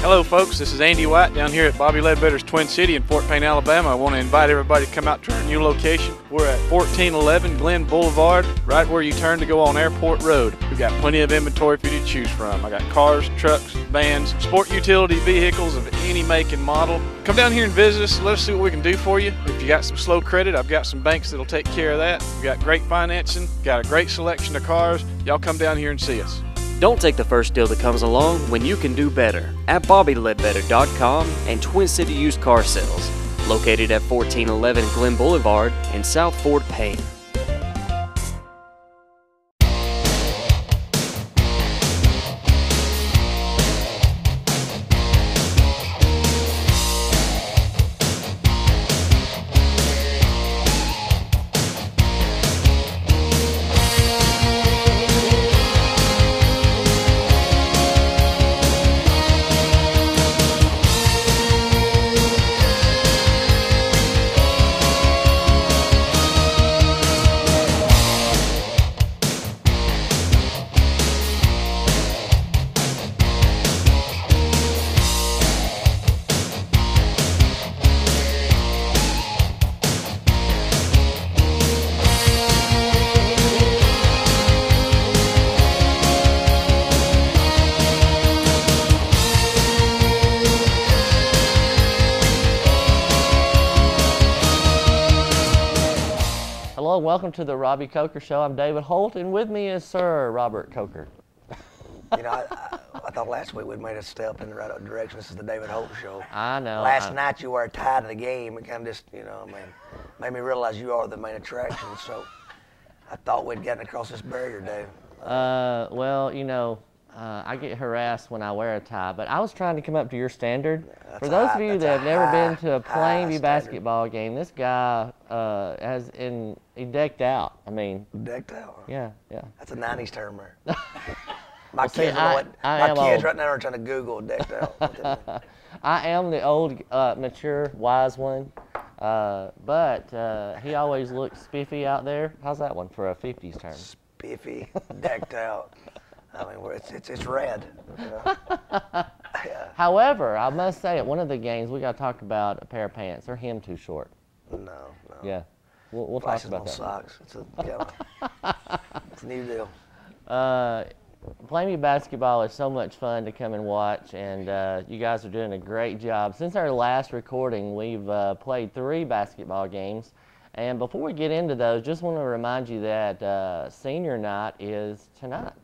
Hello folks, this is Andy White down here at Bobby Ledbetter's Twin City in Fort Payne, Alabama. I want to invite everybody to come out to our new location. We're at 1411 Glen Boulevard, right where you turn to go on Airport Road. We've got plenty of inventory for you to choose from. I got cars, trucks, vans, sport utility vehicles of any make and model. Come down here and visit us. Let us see what we can do for you. If you got some slow credit, I've got some banks that'll take care of that. We've got great financing, got a great selection of cars. Y'all come down here and see us. Don't take the first deal that comes along when you can do better at BobbyLedbetter.com and Twin City Used Car Sales, located at 1411 Glen Boulevard in South Fort Payne. Hello, welcome to the Robbie Coker Show. I'm David Holt, and with me is Sir Robert Coker. You know, I thought last week we'd made a step in the right direction. This is the David Holt Show. I know. Last night you were tied to the game. It kind of just, you know, made me realize you are the main attraction. So I thought we'd gotten across this barrier, Dave. Well, you know, I get harassed when I wear a tie, but I was trying to come up to your standard. For those of you that have never been to a Plainview basketball game, this guy he decked out. I mean, decked out. Yeah. That's a '90s term there. My See, kids right now are trying to Google decked out. I am the old, mature, wise one, but he always looks spiffy out there. How's that one for a '50s term? Spiffy, decked out. I mean, it's red. You know? Yeah. However, I must say, at one of the games, we got to talk about a pair of pants. They're hem too short. No. Yeah, we'll talk about that. Socks. It's a new deal. Plainview basketball is so much fun to come and watch, and you guys are doing a great job. Since our last recording, we've played 3 basketball games. And before we get into those, just want to remind you that senior night is tonight.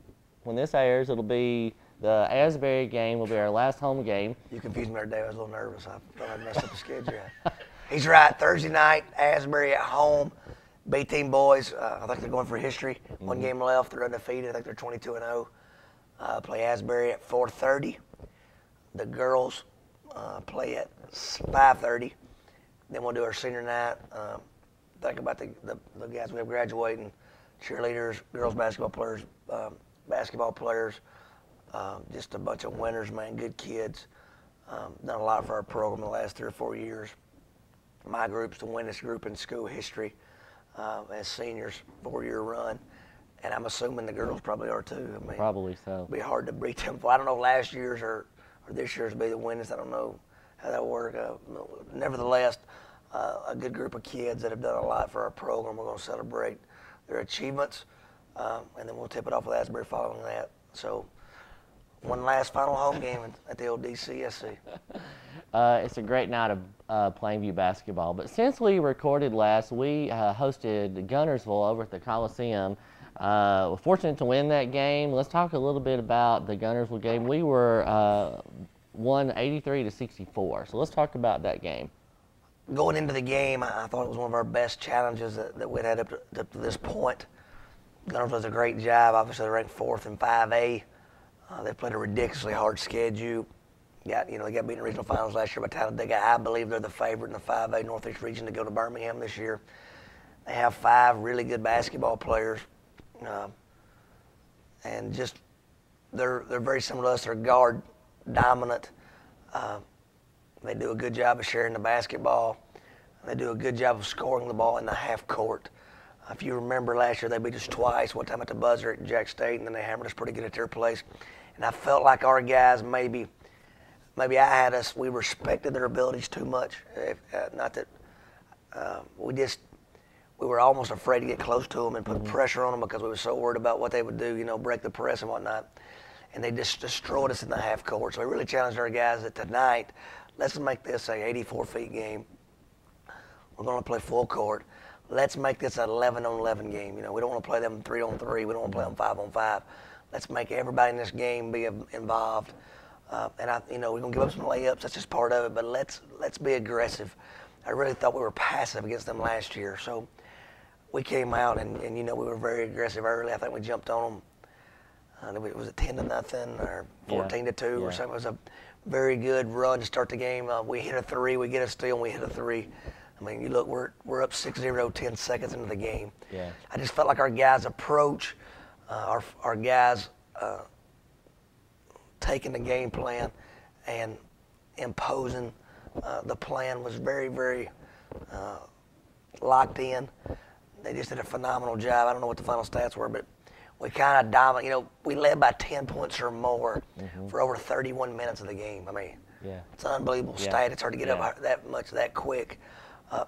When this airs, it'll be the Asbury game will be our last home game. You confused me there, Dave. I was a little nervous. I thought I'd messed up the schedule. He's right. Thursday night, Asbury at home. B-team boys, I think they're going for history. One game left. They're undefeated. I think they're 22-0. Play Asbury at 4:30. The girls play at 5:30. Then we'll do our senior night. Think about the guys we have graduating, cheerleaders, girls basketball players, just a bunch of winners, man, good kids. Done a lot for our program the last 3 or 4 years. My group's the winningest group in school history as seniors, 4-year run. And I'm assuming the girls probably are too. I mean, probably so. It'll be hard to beat them. I don't know if last year's or this year's will be the winningest. I don't know how that works. Nevertheless, a good group of kids that have done a lot for our program. We're going to celebrate their achievements. And then we'll tip it off with Asbury following that. So, one last final home game at the old DCSC. It's a great night of Plainview basketball. But since we recorded last, we hosted Gunnersville over at the Coliseum. We're fortunate to win that game. Let's talk a little bit about the Gunnersville game. We were won 83-64. So let's talk about that game. Going into the game, I thought it was one of our best challenges that we'd had up to this point. Gunnersville does a great job. Obviously, they're ranked 4th in 5A. They played a ridiculously hard schedule. They got beat in the regional finals last year by Talladega. I believe they're the favorite in the 5A Northeast region to go to Birmingham this year. They have 5 really good basketball players, and just they're very similar to us. They're guard dominant. They do a good job of sharing the basketball. They do a good job of scoring the ball in the half court. If you remember last year, they beat us twice, one time at the buzzer at Jack State, and then they hammered us pretty good at their place. And I felt like our guys maybe maybe we respected their abilities too much. Not that we were almost afraid to get close to them and put pressure on them because we were so worried about what they would do, break the press and whatnot. And they just destroyed us in the half court. So we really challenged our guys that tonight, let's make this a 84-feet game. We're going to play full court. Let's make this an 11-on-11 game. We don't want to play them 3-on-3. We don't want to play them 5-on-5. Let's make everybody in this game be involved. And we're going to give up some layups. That's just part of it. But let's be aggressive. I really thought we were passive against them last year. So we came out and we were very aggressive early. I think we jumped on them. Was it 10-0 or 14-2 or something? It was a very good run to start the game. We hit a three. We get a steal and we hit a three. I mean, you look, we're up 6-0, 10 seconds into the game. Yeah. I just felt like our guys' approach, our guys taking the game plan and imposing the plan was very, very locked in. They just did a phenomenal job. I don't know what the final stats were, but we kind of dominated. We led by 10 points or more for over 31 minutes of the game. I mean, it's an unbelievable stat. It's hard to get up that much that quick.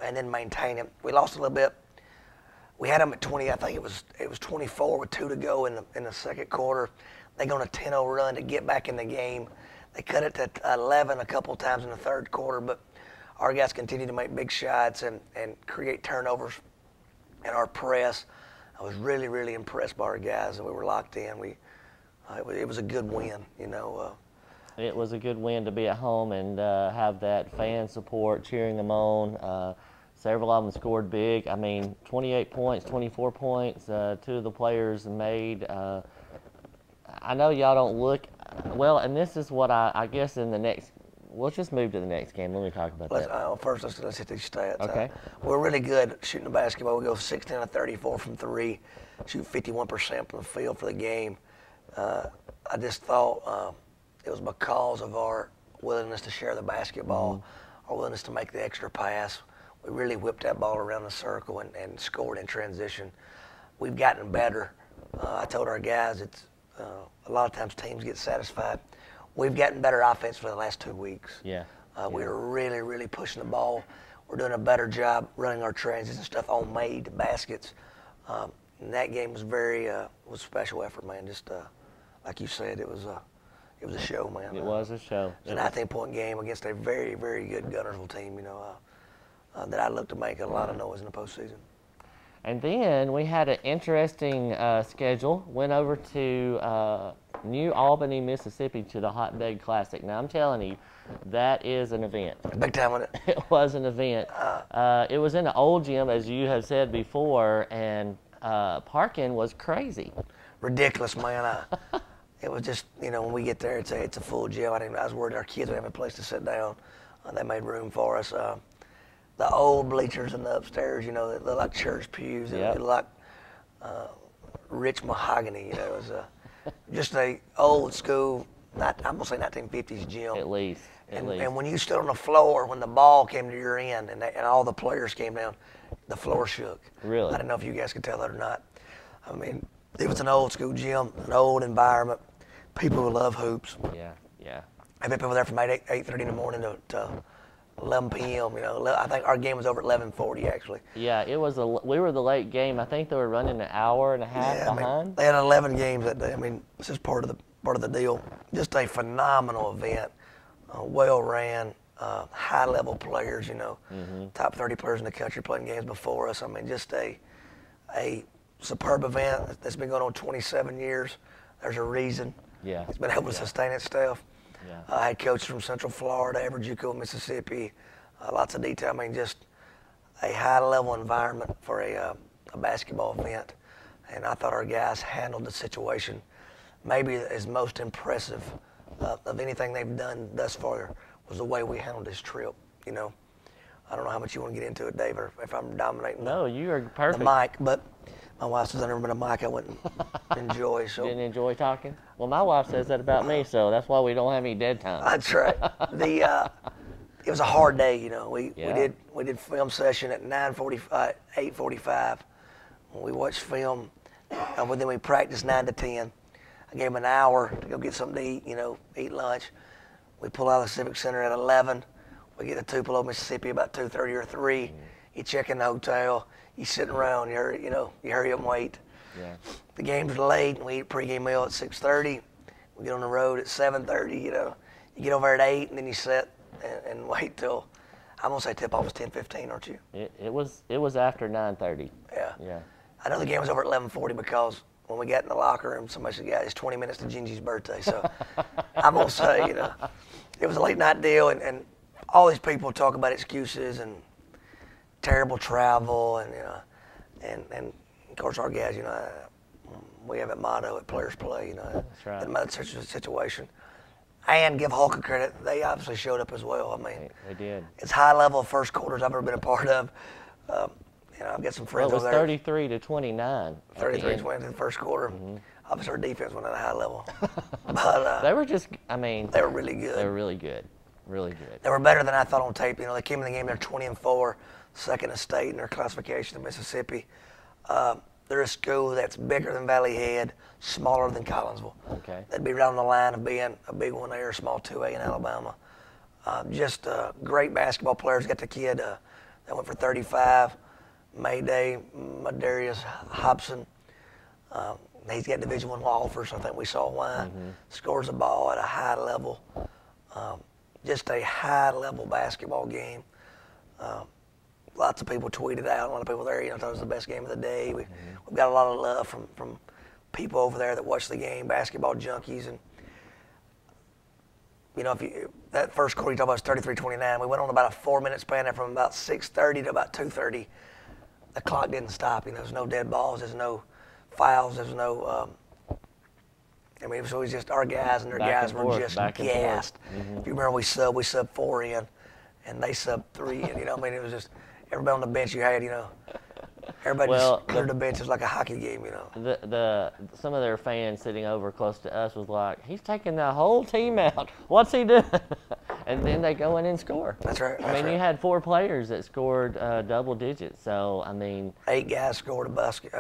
And then maintain it. We lost a little bit. We had them at 20. I think it was 24 with 2 to go in the second quarter. They go on a 10-0 run to get back in the game. They cut it to 11 a couple of times in the third quarter, but our guys continued to make big shots and create turnovers in our press. I was really, really impressed by our guys, and we were locked in. It was a good win, It was a good win to be at home and have that fan support cheering them on. Several of them scored big. I mean, 28 points, 24 points, 2 of the players made. I know y'all don't look well, and this is what I guess in the next. Let's just move to the next game. Let me talk about that. First, let's hit these stats. Okay. We're really good at shooting the basketball. We go 16 of 34 from 3, shoot 51% from the field for the game. I just thought it was because of our willingness to share the basketball, our willingness to make the extra pass. We really whipped that ball around the circle and scored in transition. We've gotten better. I told our guys a lot of times teams get satisfied. We've gotten better offense for the last 2 weeks. We're really, really pushing the ball. We're doing a better job running our transition stuff on made baskets. And that game was was a special effort, man. Just like you said, it was a show, man. It was a show. It was a 19-point game against a very, very good Gunnersville team, that I look to make a lot of noise in the postseason. And then we had an interesting schedule. Went over to New Albany, Mississippi to the Hotbed Classic. Now, I'm telling you, that is an event. Big time on it. It was an event. It was in the old gym, as you have said before, and parking was crazy. Ridiculous, man. It was just, when we get there, it's a full gym. I was worried our kids would have a place to sit down. They made room for us. The old bleachers in the upstairs, they look like church pews. They look like rich mahogany. It was just a old school, I'm going to say 1950s gym. At least. And when you stood on the floor, when the ball came to your end and all the players came down, the floor shook. Really? I don't know if you guys could tell that or not. I mean, it was an old school gym, an old environment. People who love hoops. Yeah. I've been over there from 8:30 in the morning to 11 p.m. I think our game was over at 11:40 actually. Yeah, we were the late game. I think they were running an hour and a half behind. They had 11 games that day. I mean, it's just part of the deal. Just a phenomenal event, well ran, high level players. Top 30 players in the country playing games before us. I mean, just a superb event that's been going on 27 years. There's a reason. Yeah. It's been able to sustain itself. Yeah. I had coaches from Central Florida, Everjuco, Mississippi, lots of detail. I mean, just a high-level environment for a basketball event. And I thought our guys handled the situation maybe as most impressive of anything they've done thus far was the way we handled this trip. I don't know how much you want to get into it, Dave, or if I'm dominating you are perfect. the mic, but my wife says I never been a mic I wouldn't enjoy. So Didn't enjoy talking? Well, my wife says that about me, so that's why we don't have any dead time. That's right. It was a hard day, We did film session at 8:45. We watched film, and then we practiced 9 to 10. I gave them an hour to go get something to eat, eat lunch. We pull out of the Civic Center at 11. We get to Tupelo, Mississippi about 2:30 or 3. You check in the hotel. You sitting around. You hurry up and wait. Yeah. The game's late, and we eat a pregame meal at 6:30. We get on the road at 7:30. You get over at 8, and then you sit and wait till, I'm gonna say tip-off was 10:15, aren't you? It was after 9:30. Yeah. Yeah. I know the game was over at 11:40 because when we got in the locker room, somebody said, "Yeah, it's 20 minutes to Gingy's birthday." So I'm gonna say, it was a late night deal, and all these people talk about excuses and terrible travel, and and of course our guys, we have a motto at Players Play, That's right. doesn't matter such a situation. And give Hulk credit, they obviously showed up as well. I mean, They did. it's high level first quarters I've ever been a part of. I've got some friends Well, it was over there. 33-29. 33-20 in the first quarter. Obviously, our defense went at a high level. But They were just, they were really good. they were really good. Really good. They were better than I thought on tape. They came in the game, they're 20-4, second in state in their classification in Mississippi. They're a school that's bigger than Valley Head, smaller than Collinsville. Okay. They'd be right on the line of being a big one there, a small 2A in Alabama. Just great basketball players. Got the kid that went for 35, Mayday, Madarius Hobson. He's got Division I offers. I think we saw why. Scores the ball at a high level. Just a high-level basketball game. Lots of people tweeted out. A lot of people there, thought it was the best game of the day. We've got a lot of love from people over there that watch the game, basketball junkies. And that first quarter you talk about was 33-29. We went on about a 4-minute span there from about 6:30 to about 2:30. The clock didn't stop. There's no dead balls. There's no fouls. There's no. It was always just our guys, and their guys were just gassed. If you remember, we sub 4 in, and they sub 3 in. It was just everybody on the bench you had. Everybody just cleared the benches like a hockey game. Some of their fans sitting over close to us was like, "He's taking the whole team out. What's he doing?" And then they go in and score. That's right. You had 4 players that scored double digits. So 8 guys scored a basket.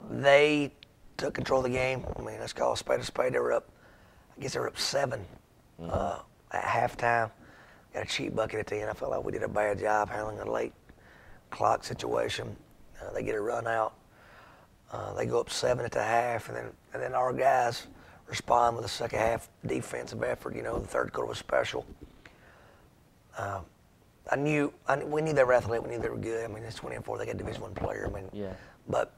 They took control of the game. Let's call a spade a spade. They were up. I guess they were up 7 at halftime. Got a cheap bucket at the end. I felt like we did a bad job handling a late clock situation. They get a run out. They go up 7 at the half, and then our guys respond with a second half defensive effort. The third quarter was special. We knew they were athletic. We knew they were good. It's 20-4. They got Division I player. Yeah. But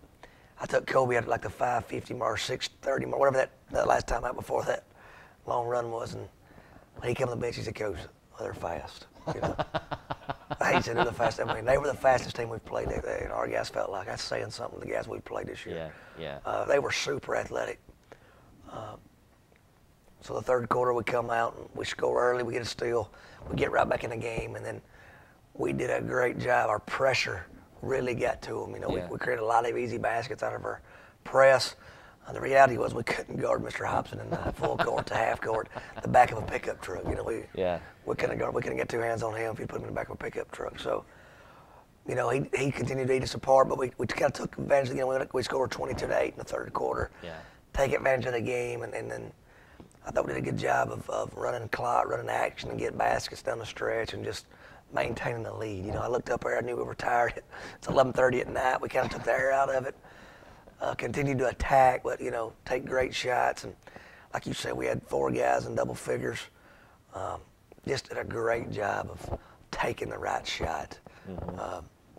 I took Kobe at like the 5:50 mark, 6:30 mark, whatever that last time out before that long run was, and when he came on the bench, he said, "Coach, they're fast." He said they're the fastest. They were the fastest team we've played. Our guys felt like that's saying something to the guys we've played this year. Yeah. They were super athletic. So the third quarter, we come out and we score early. We get a steal. We get right back in the game, and then we did a great job. Our pressure really got to them. We created a lot of easy baskets out of our press. The reality was we couldn't guard Mr. Hobson in the full court to half court, the back of a pickup truck. We couldn't get 2 hands on him if you put him in the back of a pickup truck. So, he continued to eat us apart, but we kind of took advantage of the game. We scored 22-8 in the third quarter. Yeah. Take advantage of the game, and then I thought we did a good job of running clock, running action, and getting baskets down the stretch, and just maintaining the lead. I looked up there, I knew we were tired. It's 11:30 at night. We kind of took the air out of it. Continued to attack, but take great shots. And like you said, we had 4 guys in double figures. Just did a great job of taking the right shot.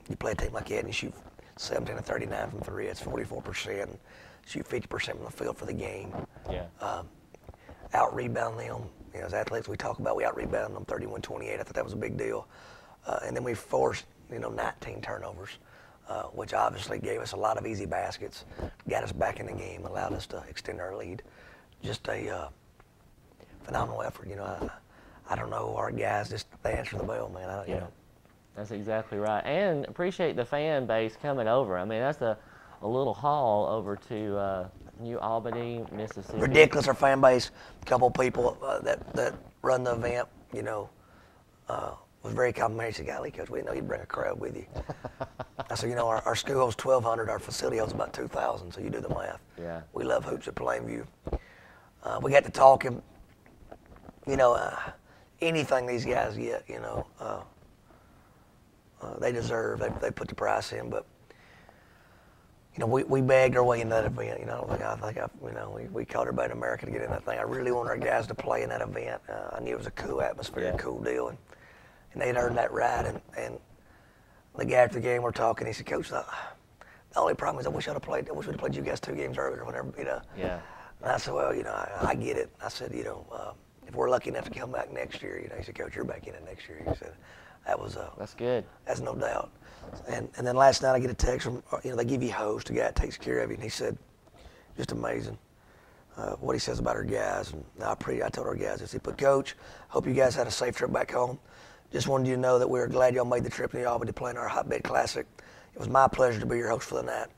You play a team like that and you shoot 17 to 39 from 3. It's 44%. Shoot 50% from the field for the game. Yeah. Out rebound them. As athletes, we talk about we out rebound them 31-28. I thought that was a big deal. And then we forced 19 turnovers. Which obviously gave us a lot of easy baskets, got us back in the game, allowed us to extend our lead. Just a phenomenal effort. I don't know, our guys they answer the bell, man. That's exactly right. And appreciate the fan base coming over. That's a little haul over to New Albany, Mississippi. Ridiculous, our fan base. A couple people that run the event, was very complimentary. He said, "Golly, Coach, we didn't know you'd bring a crowd with you." I said, our school holds 1,200, our facility holds about 2,000, so you do the math. Yeah. We love hoops at Plainview. We got to talking. you know, anything these guys get, you know, they deserve. They put the price in, but you know, we begged our way in that event. You know, we called everybody in America to get in that thing. I really wanted our guys to play in that event. I knew it was a cool atmosphere, a cool deal, and they'd earned that right. And the guy after the game, we're talking. He said, "Coach, the only problem is I wish we'd have played you guys 2 games earlier, whenever, you know." Yeah. And I said, "Well, you know, I get it." I said, "You know, if we're lucky enough to come back next year, you know," he said, "Coach, you're back in it next year." He said, "That was that's good. That's no doubt." And then last night I get a text from, you know, they give you a host, a guy that takes care of you, and he said, just amazing what he says about our guys. And I told our guys this. He put, "Coach, hope you guys had a safe trip back home. Just wanted you to know that we were glad y'all made the trip to Albany to play in our Hotbed Classic. It was my pleasure to be your host for the night.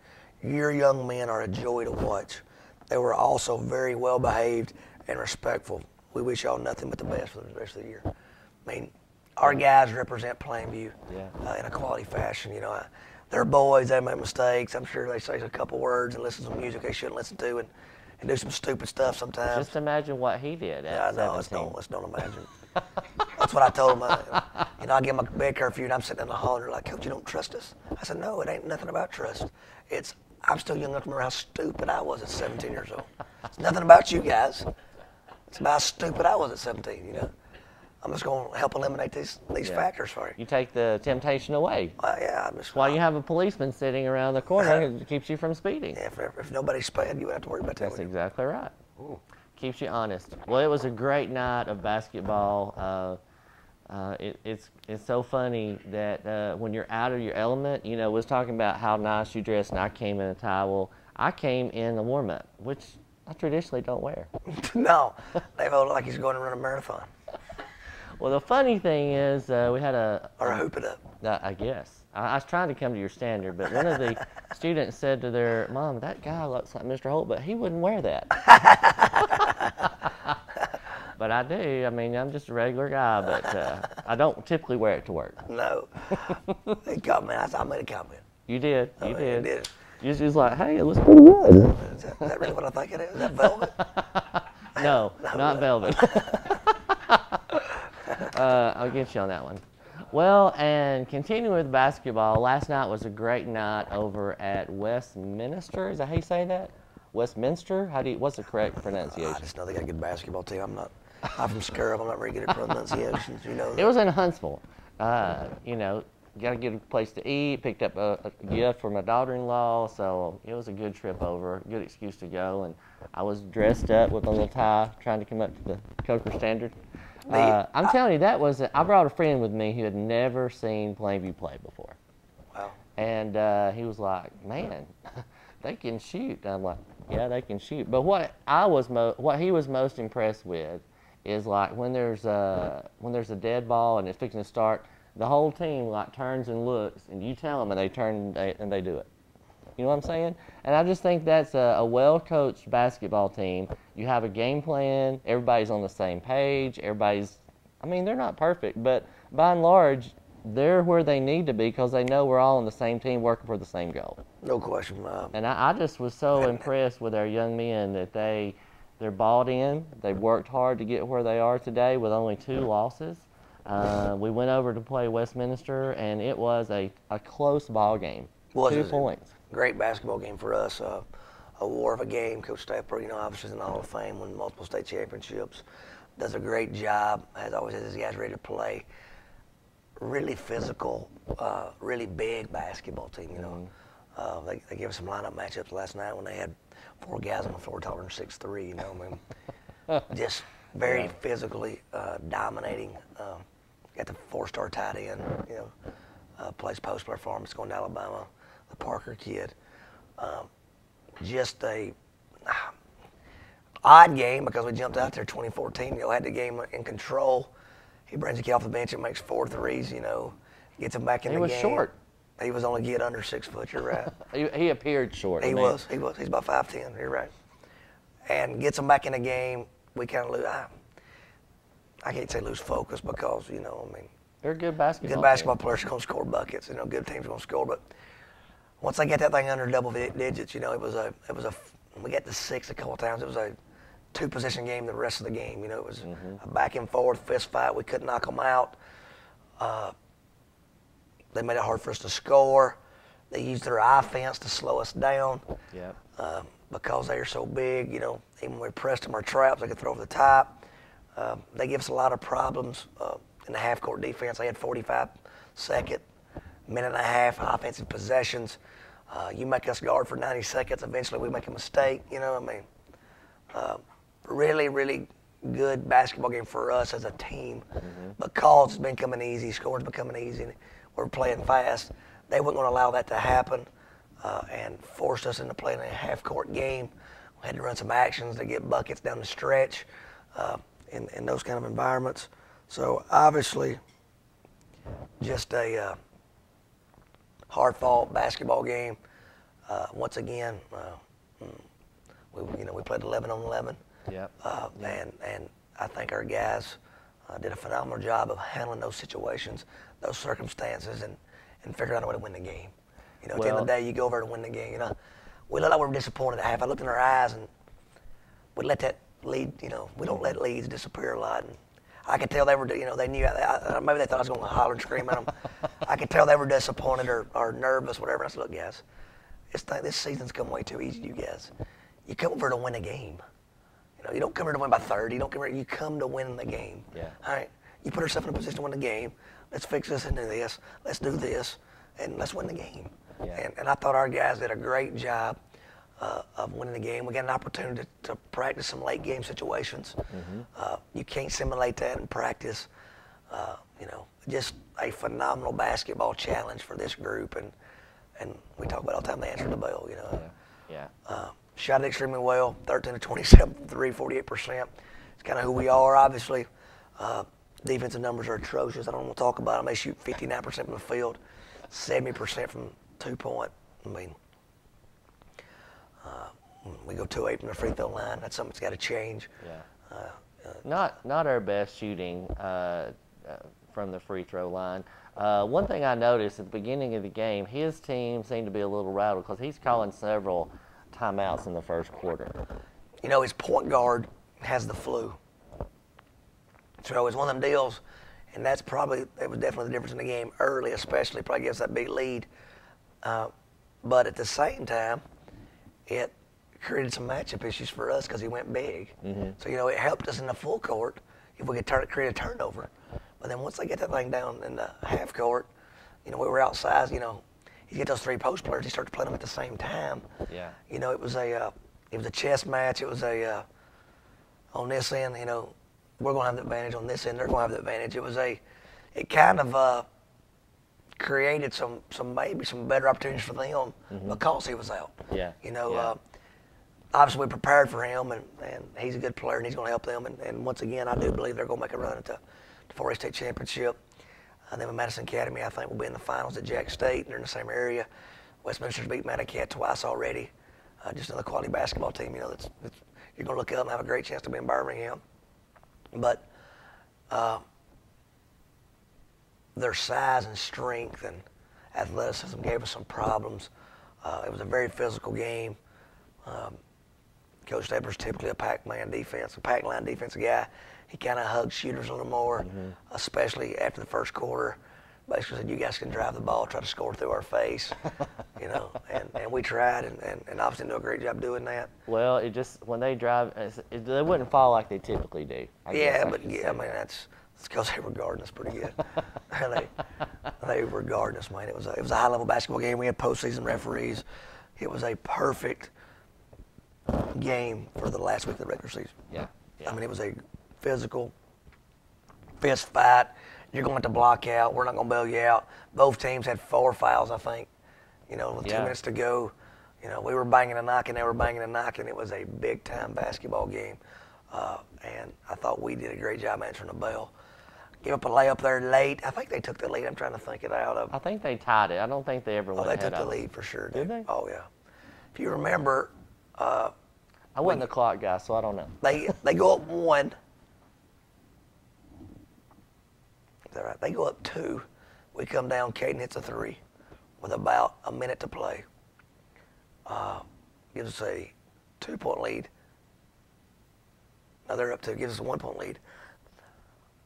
Your young men are a joy to watch. They were also very well behaved and respectful. We wish y'all nothing but the best for the rest of the year." I mean, our guys represent Plainview in a quality fashion. You know, they're boys. They make mistakes. I'm sure they say a couple words and listen to some music they shouldn't listen to, and do some stupid stuff sometimes. Just imagine what he did at 17. Let's don't imagine. That's what I told him. You know, I give them a bed curfew, and I'm sitting in the hall, and they're like, "Coach, you don't trust us?" I said, "No, it ain't nothing about trust. I'm still young enough to remember how stupid I was at 17 years old. It's nothing about you guys. It's about how stupid I was at 17, you know. I'm just going to help eliminate these factors for you." You take the temptation away. Yeah. While you have a policeman sitting around the corner, it keeps you from speeding. Yeah, if nobody's sped, you wouldn't have to worry about that. That's exactly right. Ooh. Keeps you honest. Well, it was a great night of basketball. It's so funny that when you're out of your element, you know, was talking about how nice you dressed, and I came in a tie. Well, I came in a warm-up, which I traditionally don't wear. No, they hold it like he's going to run a marathon. Well, the funny thing is we had or a hoop it up. I guess. I was trying to come to your standard, but one of the students said to their mom, "That guy looks like Mr. Holt, but he wouldn't wear that." But I do. I mean, I'm just a regular guy, but I don't typically wear it to work. No. They called me. I made a comment. You did. You did. did. You was like, "Hey, it looks pretty good." Is that really what I think it is? Is that velvet? No, not velvet. I'll get you on that one. Well, and continuing with basketball, last night was a great night over at Westminster. Is that how you say that? Westminster? What's the correct pronunciation? I just know they got a good basketball team. I'm from Scurv. I'm not very good at pronunciations. You know. It was in Huntsville. You know, got to get a place to eat. Picked up a gift for my daughter-in-law, so it was a good trip over. Good excuse to go. And I was dressed up with a little tie, trying to come up to the Coker standard. I'm telling you, I brought a friend with me who had never seen Plainview play before. Wow. And he was like, "Man, they can shoot." I'm like, "Yeah, they can shoot." But what he was most impressed with is like when there's a dead ball and it's fixing to start, the whole team like turns and looks, and you tell them, and they turn and they do it. You know what I'm saying? And I just think that's a well-coached basketball team. You have a game plan. Everybody's on the same page. I mean, they're not perfect, but by and large, they're where they need to be because they know we're all on the same team working for the same goal. No question. And I just was so impressed with our young men that they're bought in. They worked hard to get where they are today with only 2 losses. We went over to play Westminster, and it was a close ball game. 2 points. Great basketball game for us. A war of a game. Coach Stepper, you know, obviously in the Hall of Fame, won multiple state championships. Does a great job. Always has his guys ready to play. Really physical, really big basketball team. You know, they gave us some lineup matchups last night when they had 4 guys on the floor taller than 6'3". You know, I mean, just very physically dominating. Got the 4-star tight end. You know, plays post performance, going to Alabama. The Parker kid. Just a odd game because we jumped out there 2014. You know, had the game in control. He brings a kid off the bench and makes 4 threes. You know, gets him back in the game. He was short. He was only get under 6 foot. You're right. He appeared short. He was. He's about 5'10". You're right. And gets him back in the game. We kind of lose. I can't say lose focus because, you know, I mean, they're good basketball. Good basketball players are going to score buckets. You know, good teams are going to score, but once they get that thing under double digits, you know, we got to 6 a couple of times. It was a two-position game the rest of the game. You know, it was a back and forth fist fight. We couldn't knock them out. They made it hard for us to score. They used their offense to slow us down. Yep. Because they are so big, you know, even when we pressed them our traps, they could throw over the top. They give us a lot of problems in the half-court defense. They had 45-second, minute and a half offensive possessions. You make us guard for 90 seconds, eventually we make a mistake, you know what I mean? Really, really good basketball game for us as a team because it's becoming easy, scoring's becoming easy, and we're playing fast. They weren't going to allow that to happen and forced us into playing a half-court game. We had to run some actions to get buckets down the stretch in those kind of environments. So obviously, just a hard-fought basketball game. Once again, we played 11 on 11. Yep. And I think our guys did a phenomenal job of handling those situations, those circumstances, and figuring out a way to win the game. You know, at the end of the day, you go over to win the game. You know, we looked like we were disappointed at half. I looked in our eyes, and we let that lead. You know, we don't let leads disappear a lot. And I could tell they were, you know, they knew. Maybe they thought I was going to holler and scream at them. I could tell they were disappointed or nervous, whatever. I said, look, guys, this season's come way too easy, you guys. You come over to win a game. You know, you don't come here to win by 30. You come to win the game. Yeah. All right. You put yourself in a position to win the game. Let's fix this and do this. Let's do this, and let's win the game. Yeah. And I thought our guys did a great job of winning the game. We got an opportunity to practice some late game situations. You can't simulate that in practice. You know, just a phenomenal basketball challenge for this group, and we talk about all the time they answered the bell. You know. Yeah. Shot it extremely well, 13 to 27, 48%. It's kind of who we are, obviously. Defensive numbers are atrocious. I don't want to talk about them. They shoot 59% from the field, 70% from 2-point. I mean, we go 2-8 from the free throw line. That's something that's got to change. Yeah. Not our best shooting from the free throw line. One thing I noticed at the beginning of the game, his team seemed to be a little rattled because he's calling several timeouts in the first quarter. You know, his point guard has the flu. So it's one of them deals, and it was definitely the difference in the game early, especially, probably gives that big lead. But at the same time, it created some matchup issues for us because he went big. So, you know, it helped us in the full court if we could create a turnover. But then once they get that thing down in the half court, you know, we were outside, you know, you get those three post players, you start to play them at the same time. Yeah. You know, it was a chess match. It was on this end, you know, we're going to have the advantage. On this end, they're going to have the advantage. It kind of created maybe some better opportunities for them because he was out. Yeah. You know, obviously we prepared for him, and he's a good player, and he's going to help them. And once again, I do believe they're going to make a run at the 4A state championship. And then with Madison Academy, I think we'll be in the finals at Jack State. They're in the same area. Westminster's beat Manicat twice already. Just another quality basketball team. You know, you're going to look up and have a great chance to be in Birmingham. But their size and strength and athleticism gave us some problems. It was a very physical game. Coach Stapler's typically a pack-line defensive guy. He kind of hugs shooters a little more, especially after the first quarter. Basically said, you guys can drive the ball, try to score through our face, you know, and we tried, and obviously do a great job doing that. Well, when they drive, they wouldn't fall like they typically do. I mean, that's because they were guarding us pretty good. they were guarding us, man. It was a high-level basketball game. We had postseason referees. It was a perfect game for the last week of the regular season. Yeah. I mean, it was a physical fist fight. You're going to block out. We're not going to bail you out. Both teams had 4 fouls, I think. You know, with 2 minutes to go. You know, we were banging and knocking. They were banging and knocking. It was a big-time basketball game. And I thought we did a great job answering the bell. Give up a layup there late. I think they took the lead. I'm trying to think it out of. I think they tied it. I don't think they ever went ahead. They took the lead for sure. Did they? Oh, yeah. If you remember. I wasn't the clock guy, so I don't know. They go up 1. Right. They go up 2. We come down. Caden hits a 3 with about a minute to play. Gives us a 2-point lead. Now they're up to give us a 1-point lead.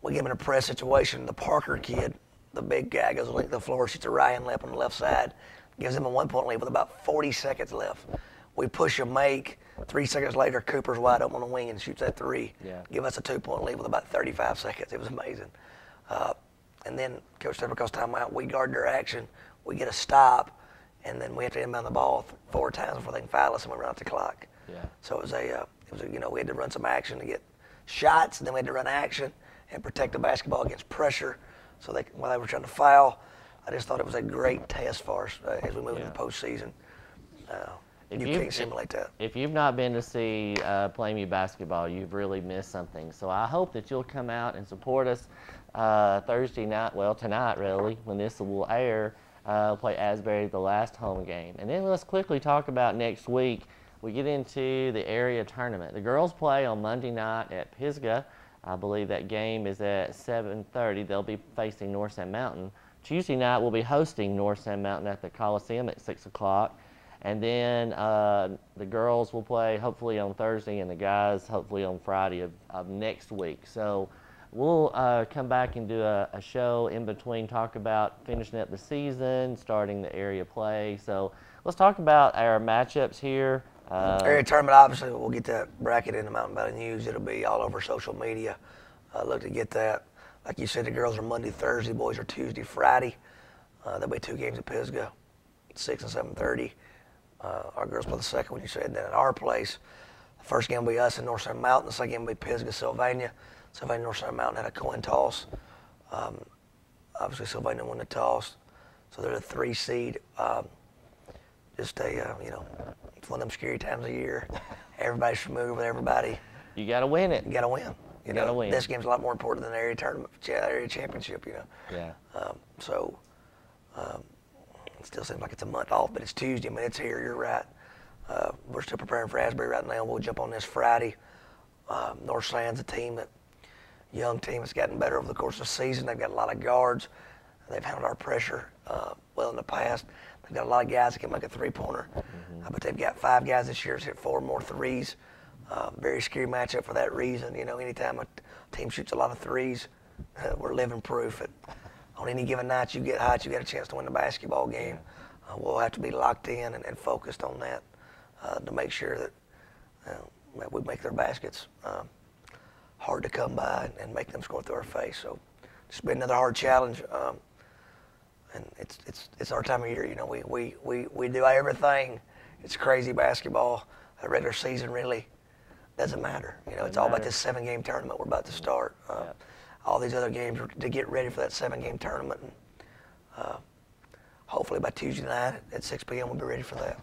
We get them in a press situation. The Parker kid, the big guy, goes length the floor, shoots a right and left on the left side, gives them a 1-point lead with about 40 seconds left. We push a make. 3 seconds later, Cooper's wide open on the wing and shoots that 3. Yeah. Give us a 2-point lead with about 35 seconds. It was amazing. And then Coach said because timeout, we guard their action, we get a stop, and then we have to inbound the ball 4 times before they can foul us, and we run out the clock. Yeah. So it was we had to run some action to get shots, and then we had to run action and protect the basketball against pressure. So while they were trying to foul, I just thought it was a great test for us as we move into the postseason. You can't simulate that. If you've not been to see Plainview basketball, you've really missed something. So I hope that you'll come out and support us Thursday night, well, tonight really, when this will air. Play Asbury the last home game. And then let's quickly talk about next week. We get into the area tournament. The girls play on Monday night at Pisgah. I believe that game is at 7:30. They'll be facing North Sand Mountain. Tuesday night we'll be hosting North Sand Mountain at the Coliseum at 6 o'clock. And then the girls will play hopefully on Thursday and the guys hopefully on Friday of next week. So we'll come back and do a show in between, talk about finishing up the season, starting the area play. So let's talk about our matchups here. Area tournament, obviously, we'll get that bracket in the Mountain Valley News. It'll be all over social media. Look to get that. Like you said, the girls are Monday, Thursday, boys are Tuesday, Friday. There'll be 2 games at Pisgah, 6 and 7:30. Our girls play the second one, you said. Then at our place, the first game will be us and North Sand Mountain. The second game will be Pisgah, Sylvania. Sylvania, North Sand Mountain had a coin toss. Obviously, Sylvania won the toss, so they're the 3 seed. It's one of them scary times of year. Everybody's familiar with everybody. You got to win it. You got to win. You got to win. This game's a lot more important than the area tournament, area championship. Yeah. It still seems like it's a month off, but it's Tuesday. I mean, it's here. You're right. We're still preparing for Asbury right now. We'll jump on this Friday. North Sand's young team that's gotten better over the course of the season. They've got a lot of guards. They've handled our pressure well in the past. They've got a lot of guys that can make a 3-pointer. But they've got 5 guys this year that's hit 4 more threes. Very scary matchup for that reason. Anytime a team shoots a lot of threes, we're living proof that on any given night you get hot, you got a chance to win the basketball game. We'll have to be locked in and focused on that to make sure that we make their baskets hard to come by and make them score through our face. So it's been another hard challenge. And it's our time of year. We do everything. It's crazy basketball. The regular season really doesn't matter. It's all about this 7-game tournament we're about to start. All these other games are to get ready for that 7-game tournament. And, hopefully by Tuesday night at 6 p.m. we'll be ready for that.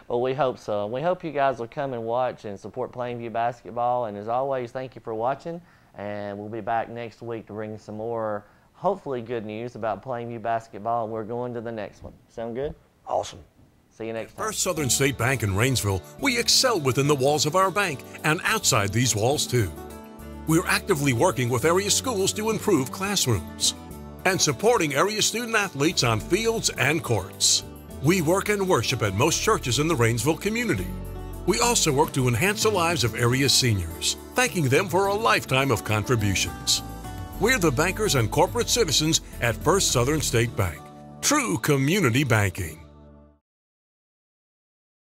Well, we hope so. And we hope you guys will come and watch and support Plainview basketball. And as always, thank you for watching. And we'll be back next week to bring some more, hopefully, good news about Plainview basketball. And we're going to the next one. Sound good? Awesome. See you next time. First Southern State Bank in Rainsville, we excel within the walls of our bank and outside these walls too. We're actively working with area schools to improve classrooms and supporting area student athletes on fields and courts. We work and worship at most churches in the Rainsville community. We also work to enhance the lives of area seniors, thanking them for a lifetime of contributions. We're the bankers and corporate citizens at First Southern State Bank. True community banking.